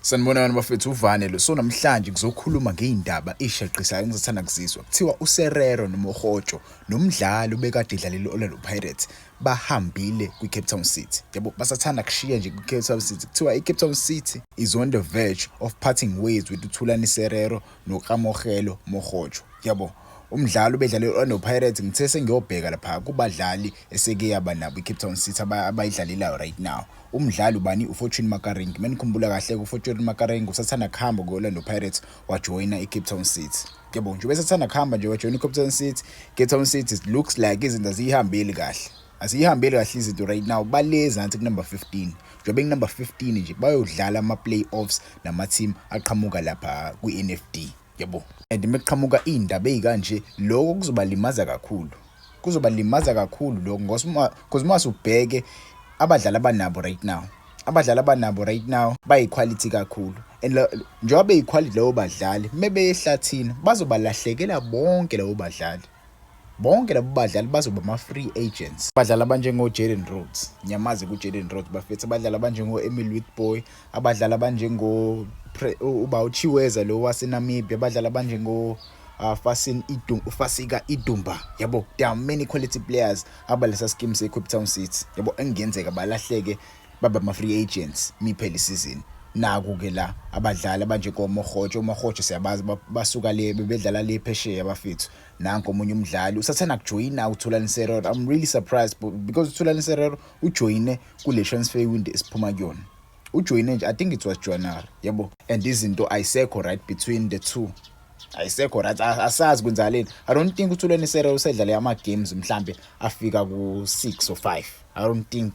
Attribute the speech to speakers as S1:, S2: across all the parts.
S1: Sanibonani bafethu, uvane lo. So namhlanje ngizokhuluma ngeindaba eshaqisayo engizothanda kuzizwa. Kuthiwa uSerero noMohotsho nomdlali obekade edlalile Orlando Pirates bahambile kwiCape Town City. Yabo basathanda kushiya nje kwiCape Town City. Kuthiwa iCape Town City is on the verge of parting ways with uThulani Serero noKamohelo Mohotsho. Yabo umdlalo bedlale Orlando Pirates ngithe sengiyobheka lapha kubadlali eseke yaba nabo iCape Town City abayidlalelayo right now. Umdlali ubani uFortune Makarengi. Menikhumbula kahle uFortune Makarengi usathanda kuhamba kuOrlando Pirates wajoyina iCape Town City. Yabo nje besathanda kuhamba nje wajoyina iCape Town City. Cape Town City looks like izinto azihambeli kahle. Asihambeli kahle izinto right now. Baleza anti number 15. Njobe number 15 nje bayodlala ama-playoffs nama team aqhamuka lapha kwi-NFD. Yabo and meqhamuka indaba ezikanje lokho kuzobalimaza kakhulu. Kuzobalimaza kakhulu lokho because masubheke abadlali abanabo right now. Abadlali abanabo right now bayiquality kakhulu. And njengoba beyiquality leyo badlali mebe ehlathini bazobalahlekela bonke labo badlali. Bonke labo badlali bazoba ama-free agents. Abadlali abanjengo Jaden Rhodes. Nyamaze ku Jaden Rhodes bafethu. Abadlali abanjengo Emil Witboy, abadlali abanjengo Chiweza lo waseNamibia, abadlali abanjengo Fasika Idumba. Yabo there are many quality players abalesa scheme seCape Town City. Yabo engenzeka balahleke baba ama-free agents miphela isizini. Naku ke la abadlali abanjengo Mohotsho siyabazi basuka le bebedlala le phesheya bafethu. Nanko omunye umdlali usathana kujoyina uThulani Serero. I'm really surprised because uThulani Serero ujoyine kule transfer window esiphuma kuyona. Ujoyine nje I think it was January. Yabo and izinto ayisekho right between the two. Ayisekho right asazi kwenzaleni. I don't think uThulani Serero usedlala ama games mhlambe afika ku 6 or 5. I don't think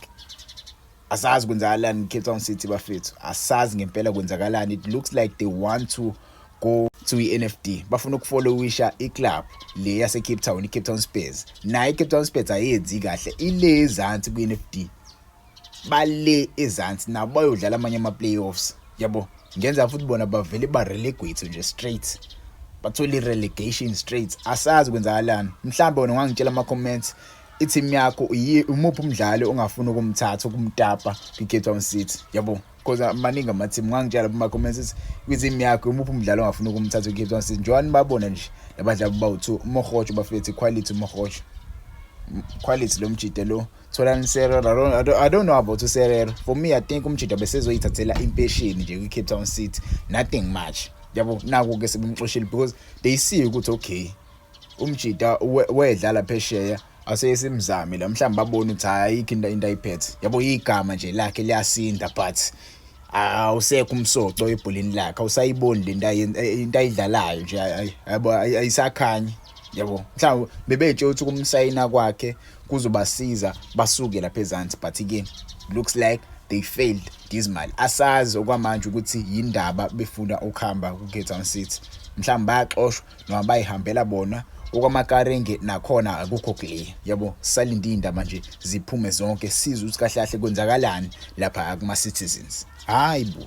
S1: asazi kwenzakalani Cape Town City bafethu. Asazi ngempela kwenzakalani. It looks like they want to go to iNFD. Bafuna ukufollowisha iclub le yase Cape Town, iCape Town Spurs. Naye iCape Town Spurs ayenzi kahle. Ile ezansi kwiNFD. Bale ezansi nabo bayodlala amanye ama-playoffs. Yabo ngenza futhi bona bavele ba-relegate nje straight. Bathole relegation straight. Asazi kwenzakalani. Mhlambe wena ungangitshela ama-comments i-team yakho umuphi umdlali ongafuna ukumthatha ukumtapa kwiCape Town City. Yabo because maningi ama-team ungangitshela kuma-comments kwi-team yakho umuphi umdlali ongafuna ukumthatha kwiCape Town City. Njani babona nje labadlali bawu-2 uMohotsho bafethu quality uMohotsho. Quality lo mjide lo Thulani Serero. I don't know about uSerero. For me I think umjide besezoyithathela impesheni nje kwiCape Town City. Nothing much. Yabo naku ke sebemxoshile because they see ukuthi okay umjida wedlala phesheya aseyesimzami la mhlawumbe babona ukuthi ayikho into ayiphethe. Yabo igama nje lakhe liyasinda but awusekho umsoco ebholini lakhe. Awusayiboni le into ayidlalayo nje ayisakhanyi. Yabo mhlawumbe bebetshe ukuthi kumsayina kwakhe kuzobasiza basuke lapha ezansi but again looks like they failed dismal. Asazi okwamanje ukuthi yindaba befuna ukuhamba kuCape Town City. Mhlawumbe bayaxoshwa noma bayihambela bona okwamakarenge nakhona akukho clear. Yabo salinde indaba nje ziphume zonke sizwe ukuthi kahle kahle kwenzakalani lapha kuma citizens. Hayibo.